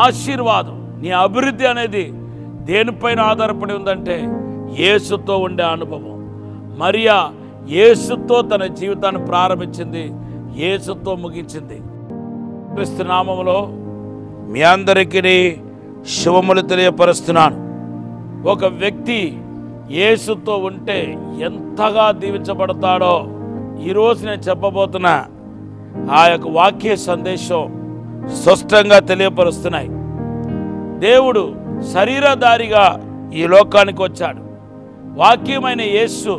ఆశీర్వాదం, నీ అభివృద్ధి అనేది దేనిపైన ఆధారపడి ఉందంటే యేసుతో ఉండే అనుభవం. మరియా యేసుతో తన జీవితాన్ని ప్రారంభించింది, యేసుతో ముగించింది. క్రీస్తు నామములో మీ అందరికీ శుభములు తెలియపరుస్తున్నాను. ఒక వ్యక్తి యేసుతో ఉంటే ఎంతగా దీవించబడతాడో ఈరోజు నేను చెప్పబోతున్నా ఆ యొక్క వాక్య సందేశం స్పష్టంగా తెలియపరుస్తున్నాయి. దేవుడు శరీరధారిగా ఈ లోకానికి వచ్చాడు. వాక్యమైన యేసు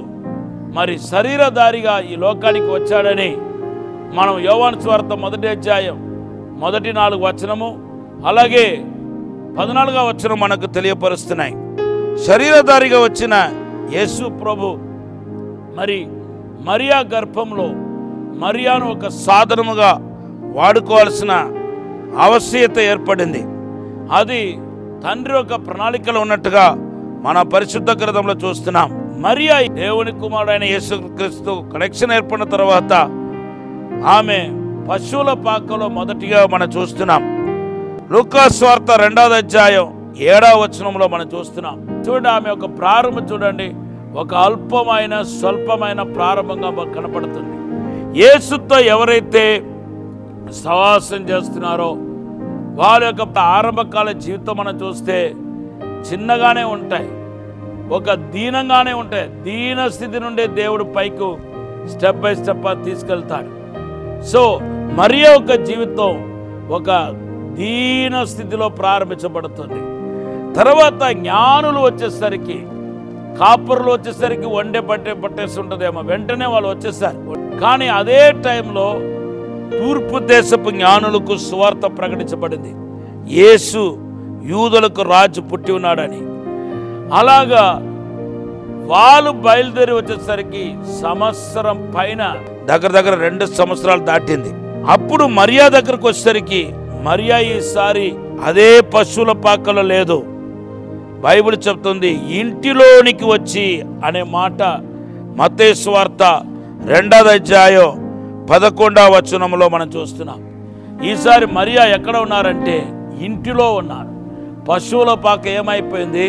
మరి శరీరధారిగా ఈ లోకానికి వచ్చాడని మనం యోహాను సువార్త 1వ అధ్యాయం 4 వచనము అలాగే 14వ వచనం మనకు తెలియపరుస్తున్నాయి. శరీరధారిగా వచ్చిన యేసు ప్రభు మరి మరియా గర్భంలో మరియాను ఒక సాధనముగా వాడుకోవాల్సిన ఆవశ్యకత ఏర్పడింది. అది తండ్రి యొక్క ప్రణాళికలో ఉన్నట్టుగా మన పరిశుద్ధ గ్రంథంలో చూస్తున్నాం. మరియా దేవుని కుమారుడైన యేసుక్రీస్తు కనెక్షన్ ఏర్పడిన తర్వాత ఆమె పశువుల పాకలో మొదటిగా మనం చూస్తున్నాం. లూకా సువార్త 2వ అధ్యాయం 7వ వచనంలో మనం చూస్తున్నాం. చూడండి, ఆమె ఒక ప్రారంభం చూడండి, ఒక అల్పమైన స్వల్పమైన ప్రారంభంగా కనపడుతుంది. యేసుతో ఎవరైతే సహవాసం చేస్తున్నారో వారి యొక్క ఆరంభకాల జీవితం మనం చూస్తే చిన్నగానే ఉంటాయి, ఒక దీనంగానే ఉంటాయి. దీన స్థితి నుండి దేవుడు పైకి స్టెప్ బై స్టెప్ తీసుకెళ్తాడు. సో మరియా యొక్క జీవితం ఒక దీన స్థితిలో ప్రారంభించబడుతుంది. తర్వాత జ్ఞానులు వచ్చేసరికి, కాపురులు వచ్చేసరికి వండే పట్టేసి ఉంటుందేమో, వెంటనే వాళ్ళు వచ్చేసారు. కానీ అదే టైంలో తూర్పు దేశపు జ్ఞానులకు సువార్త ప్రకటించబడింది, యేసు యూదులకు రాజు పుట్టి ఉన్నాడని. అలాగా వాళ్ళు బయలుదేరి వచ్చేసరికి సంవత్సరం పైన దగ్గర 2 సంవత్సరాలు దాటింది. అప్పుడు మరియా దగ్గరకు వచ్చేసరికి మరియా ఈసారి అదే పశువుల పాకలో లేదు. బైబిల్ చెప్తుంది ఇంటిలోనికి వచ్చి అనే మాట మత్తయి సువార్త 2వ అధ్యాయం 11వ వచనంలో మనం చూస్తున్నాం. ఈసారి మరియా ఎక్కడ ఉన్నారంటే ఇంటిలో ఉన్నారు. పశువుల పాక ఏమైపోయింది?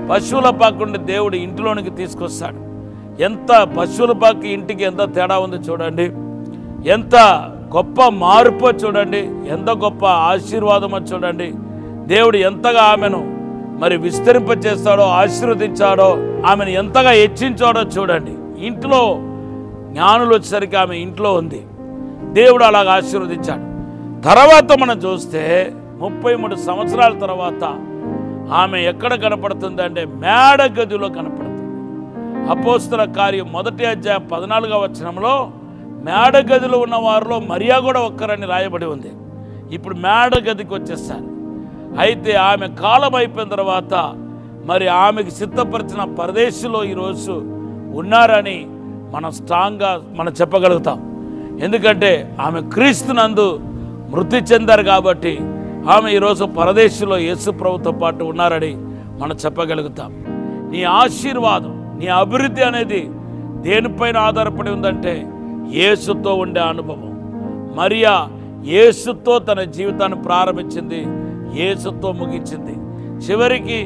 పశువుల పాక నుండి దేవుడు ఇంటిలోనికి తీసుకొస్తాడు. ఎంత పశువుల పాక ఇంటికి ఎంత తేడా ఉంది చూడండి, ఎంత గొప్ప మార్పు చూడండి, ఎంత గొప్ప ఆశీర్వాదమో చూడండి. దేవుడు ఎంతగా ఆమెను మరి విస్తరింపచేస్తాడో, ఆశీర్వదించాడో, ఆమెను ఎంతగా హెచ్చించాడో చూడండి. ఇంట్లో జ్ఞానులు వచ్చేసరికి ఆమె ఇంట్లో ఉంది, దేవుడు అలాగ ఆశీర్వదించాడు. తర్వాత మనం చూస్తే 33 సంవత్సరాల తర్వాత ఆమె ఎక్కడ కనపడుతుంది అంటే మేడ గదిలో కనపడుతుంది. అపోస్తల కార్యం 1వ అధ్యాయం 14వ వచనంలో మేడ గదిలో ఉన్న వారిలో మరియా కూడా ఒక్కరని రాయబడి ఉంది. ఇప్పుడు మేడ గదికి వచ్చేసారు. అయితే ఆమె కాలం అయిపోయిన తర్వాత మరి ఆమెకు సిద్ధపరిచిన పరదేశంలో ఈరోజు ఉన్నారని మనం స్ట్రాంగ్గా మనం చెప్పగలుగుతాం. ఎందుకంటే ఆమె క్రీస్తునందు మృతి చెందారు కాబట్టి ఆమె ఈరోజు పరదేశంలో యేసు ప్రభుతో పాటు ఉన్నారని మనం చెప్పగలుగుతాం. నీ ఆశీర్వాదం, నీ అభివృద్ధి అనేది దేనిపైన ఆధారపడి ఉందంటే యేసుతో ఉండే అనుభవం. మరియా యేసుతో తన జీవితాన్ని ప్రారంభించింది, యేసుతో ముగించింది. చివరికి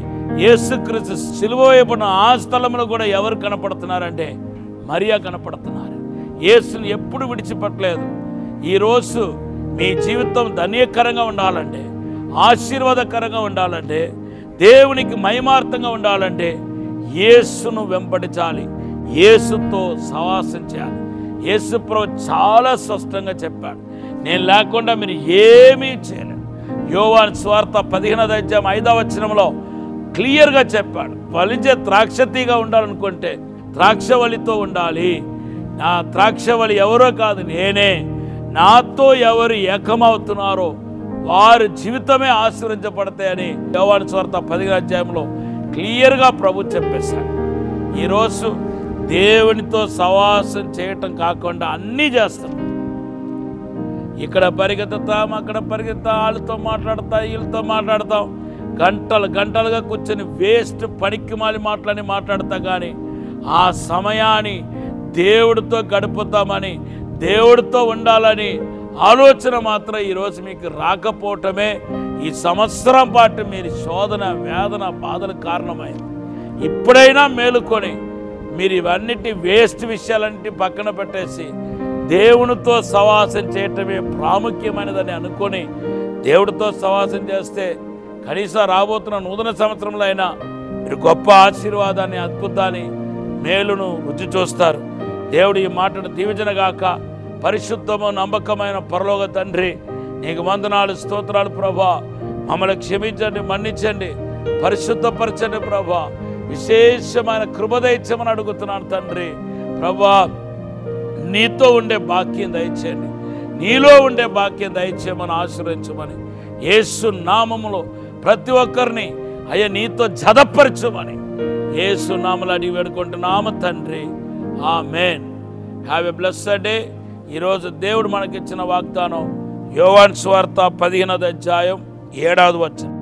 యేసుక్రీస్తు సిలువ వేయబడిన ఆ స్థలంలో కూడా ఎవరు కనపడుతున్నారంటే మరియా కనపడుతున్నారు. యేసుని ఎప్పుడు విడిచిపెట్టలేదు. ఈరోజు మీ జీవితం ధన్యకరంగా ఉండాలంటే, ఆశీర్వాదకరంగా ఉండాలంటే, దేవునికి మహిమార్థంగా ఉండాలంటే యేసును వెంబడించాలి, యేసుతో సహవాసం చేయాలి. యేసు ప్రభు చాలా స్పష్టంగా చెప్పాడు, నేను లేకుండా మీరు ఏమీ చేయలేరు. యోహాను సువార్త 15వ అధ్యాయం 5వ వచనంలో క్లియర్గా చెప్పాడు, ఫలించే ద్రాక్షతీగా ఉండాలనుకుంటే ద్రాక్షవల్లితో ఉండాలి. నా ద్రాక్షవల్లి ఎవరో కాదు, నేనే. నాతో ఎవరు ఏకమవుతున్నారో వారి జీవితమే ఆశీర్వదించబడతాయని యోహాను సువార్త 15వ అధ్యాయంలో క్లియర్గా ప్రభు చెప్పేశాడు. ఈరోజు దేవునితో సహవాసం చేయటం కాకుండా అన్నీ చేస్తాం. ఇక్కడ పరిగెత్తుతాం, అక్కడ పరిగెత్తాం, వాళ్ళతో మాట్లాడతాం, వీళ్ళతో మాట్లాడతాం, గంటలుగా కూర్చొని వేస్ట్ పనికి మాట్లాడతా. కానీ ఆ సమయాన్ని దేవుడితో గడుపుతామని, దేవుడితో ఉండాలని ఆలోచన మాత్రం ఈరోజు మీకు రాకపోవటమే ఈ సంవత్సరం పాటు మీరు శోధన, వేదన, బాధలకు కారణమైంది. ఇప్పుడైనా మేలుకొని మీరు ఇవన్నిటి వేస్ట్ విషయాలన్నిటి పక్కన పెట్టేసి దేవునితో సహవాసం చేయటమే ప్రాముఖ్యమైనదని అనుకొని దేవుడితో సహవాసం చేస్తే కనీసం రాబోతున్న నూతన సంవత్సరంలో అయినా మీరు గొప్ప ఆశీర్వాదాన్ని, అద్భుతాన్ని, మేలును రుచి చూస్తారు. దేవుడు ఈ మాటను దీవెనగాక. పరిశుద్ధము నమ్మకమైన పరలోక తండ్రి, నీకు వందనాలు, స్తోత్రాలు ప్రభా. మమ్మల్ని క్షమించండి, మన్నించండి, పరిశుద్ధపరచండి ప్రభా. విశేషమైన కృపదైత్యమని అడుగుతున్నాను తండ్రి. ప్రభా, నీతో ఉండే భాగ్యం దయచేయండి, నీలో ఉండే భాగ్యం దయచేయమని ఆశీర్వదించమని యేసు నామములో ప్రతి ఒక్కరిని అయ్యా నీతో జతపరచమని యేసు నామములో అడిగి వేడుకుంటున్నాము తండ్రి. Amen. Have a blessed day. ఈరోజు దేవుడు మనకిచ్చిన వాగ్దానం యోహాను సువార్త 15వ అధ్యాయం 7వ వచనం.